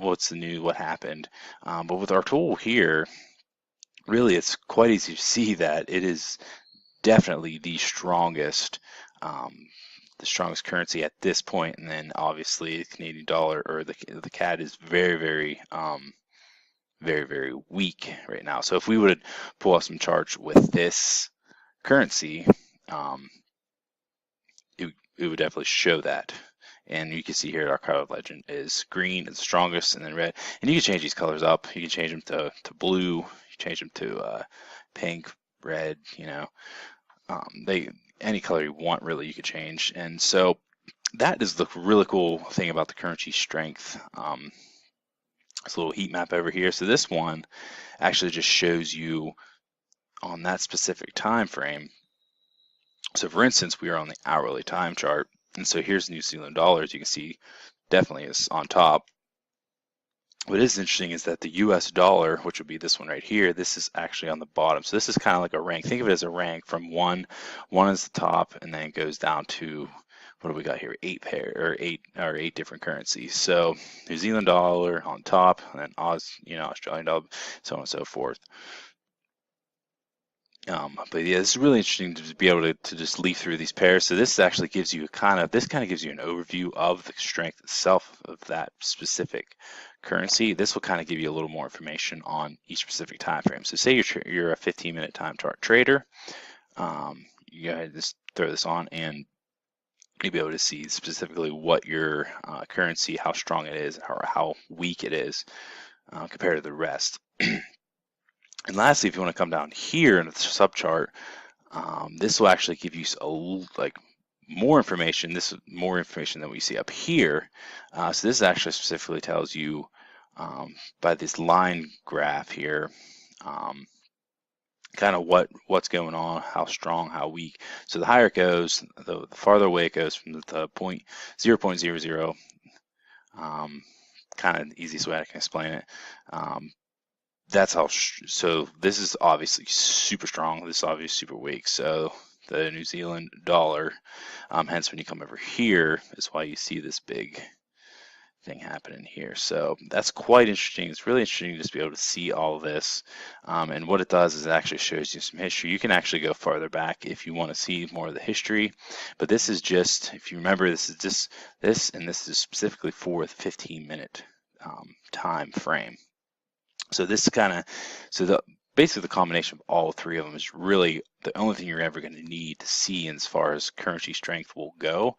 what's the new, what happened. But with our tool here, really it's quite easy to see that it is definitely the strongest currency at this point. And then obviously the Canadian dollar or the CAD is very, very weak right now. So if we would pull up some charts with this currency, um, it would definitely show that. And you can see here Archive Legend is green, is the strongest, and then red. And you can change these colors up. You can change them to blue. You change them to pink, red. They any color you want really you could change. And so that is the really cool thing about the currency strength. This little heat map over here. So this one actually just shows you on that specific time frame. So for instance, we are on the hourly time chart, and so here's New Zealand dollars. You can see definitely is on top. What is interesting is that the US dollar, which would be this one right here, this is actually on the bottom. So this is kind of like a rank. Think of it as a rank from one is the top, and then it goes down to, what do we got here? Eight different currencies. So New Zealand dollar on top, and then Australian dollar, so on and so forth. But yeah, it's really interesting to be able to just leaf through these pairs. So this actually gives you this kind of gives you an overview of the strength itself of that specific currency. This will kind of give you a little more information on each specific time frame. So say you're a 15-minute time chart trader, you go ahead and just throw this on, and you'll be able to see specifically what your currency, how strong it is, or how weak it is compared to the rest. And lastly, if you want to come down here in the subchart, this will actually give you more information. This is more information than we see up here. So this actually specifically tells you by this line graph here, kind of what's going on, how strong, how weak. So the higher it goes, the farther away it goes from the 0.00. Kind of the easiest way I can explain it. That's how, so this is obviously super strong. This is obviously super weak. So the New Zealand dollar, hence when you come over here is why you see this big thing happening here. So that's quite interesting. It's really interesting to just be able to see all of this. And what it does is it actually shows you some history. You can actually go farther back if you want to see more of the history. But this is just, if you remember, this is just this, and this is specifically for the 15-minute time frame. So this basically the combination of all three of them is really the only thing you're ever going to need to see as far as currency strength will go.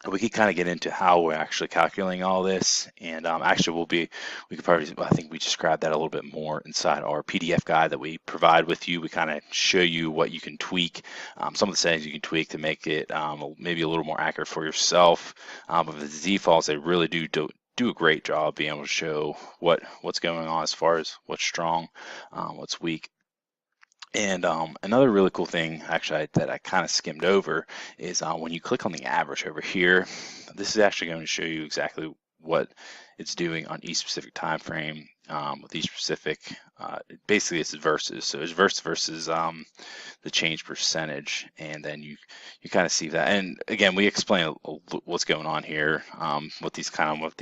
We could kind of get into how we're actually calculating all this, and actually we could probably, I think we described that a little bit more inside our PDF guide that we provide with you. We kind of show you what you can tweak, some of the settings you can tweak to make it maybe a little more accurate for yourself. But the defaults, they really do a great job being able to show what's going on as far as what's strong, what's weak. And another really cool thing actually that I kind of skimmed over is when you click on the average over here, this is actually going to show you exactly what it's doing on each specific time frame with each specific, basically it's versus. So it's versus the change percentage, and then you kind of see that. And again, we explain what's going on here, what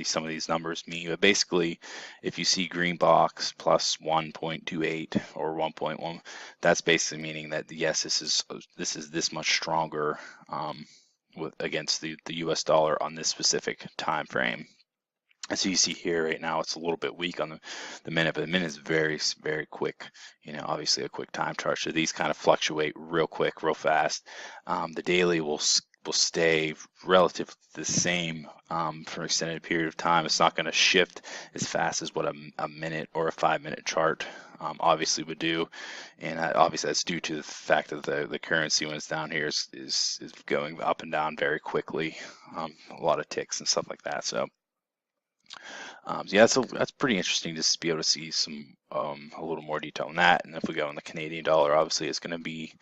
some of these numbers mean. But basically, if you see green box plus 1.28 or 1.1, that's basically meaning that yes, this is this much stronger against the US dollar on this specific time frame. And so you see here right now it's a little bit weak on the minute, but the minute is very, very quick. Obviously a quick time chart. So these kind of fluctuate real quick, real fast. The daily will stay relatively the same for an extended period of time. It's not going to shift as fast as what a minute or a 5-minute chart obviously would do, and obviously that's due to the fact that the currency when it's down here is going up and down very quickly, a lot of ticks and stuff like that. So. Yeah, that's pretty interesting just to be able to see some a little more detail on that. And if we go on the Canadian dollar, obviously it's going to be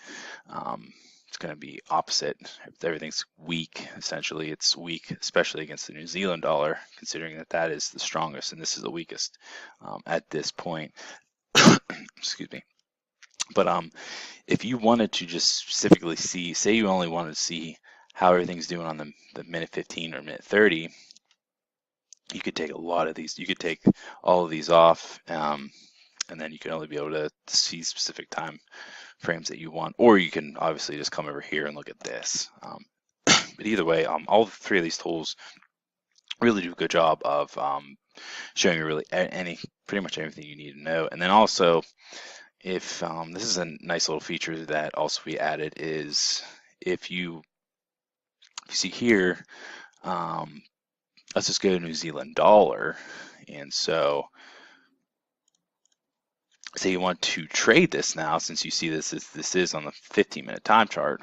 opposite. If everything's weak, essentially it's weak, especially against the New Zealand dollar, considering that is the strongest and this is the weakest at this point. Excuse me. But if you wanted to just specifically see, say you only wanted to see how everything's doing on the minute 15 or minute 30. you could take a lot of these. You could take all of these off, and then you can only be able to see specific time frames that you want, or you can obviously just come over here and look at this. But either way, all three of these tools really do a good job of showing you really pretty much anything you need to know. And then also, if this is a nice little feature that also we added, is if you see here, let's just go to New Zealand dollar. And so say you want to trade this now, since you see this is on the 15-minute time chart,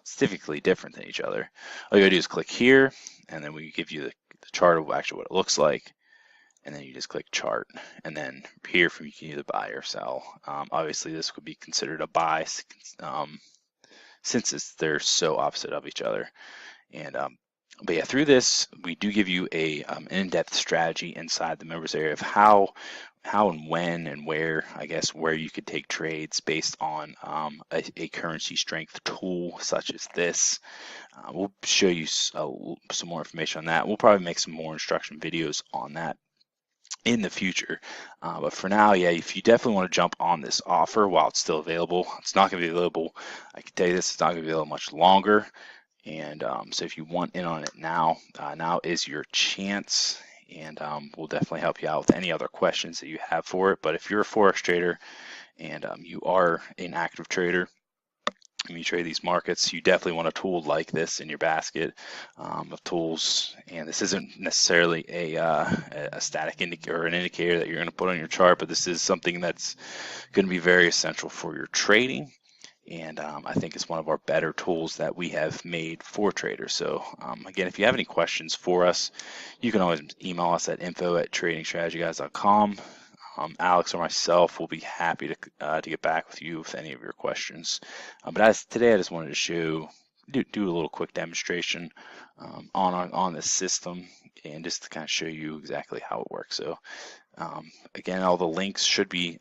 it's typically different than each other. All you gotta do is click here, and then we give you the chart of actually what it looks like, and then you just click chart, and then here from you can either buy or sell. Obviously this would be considered a buy, since they're so opposite of each other. And but yeah, through this we do give you a in-depth strategy inside the members area of how and when and where, I guess, where you could take trades based on a currency strength tool such as this. We'll show you some more information on that. We'll probably make some more instruction videos on that in the future. But for now, yeah, if you definitely want to jump on this offer while it's still available, it's not going to be available, I can tell you this, it's not going to be available much longer. And so if you want in on it now, now is your chance. And we'll definitely help you out with any other questions that you have for it. But if you're a Forex trader and you are an active trader, and you trade these markets, you definitely want a tool like this in your basket of tools. And this isn't necessarily a static indicator or an indicator that you're going to put on your chart, but this is something that's going to be very essential for your trading. And I think it's one of our better tools that we have made for traders. So again, if you have any questions for us, you can always email us at info@tradingstrategyguys.com. Alex or myself will be happy to get back with you with any of your questions. But today I just wanted to do a little quick demonstration on this system, and just to kind of show you exactly how it works. So again, all the links should be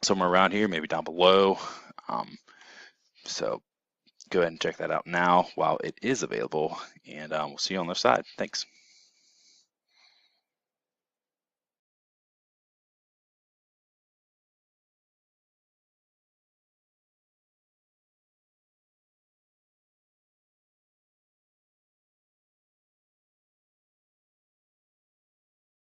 somewhere around here, maybe down below. So go ahead and check that out now while it is available, and we'll see you on the other side. Thanks.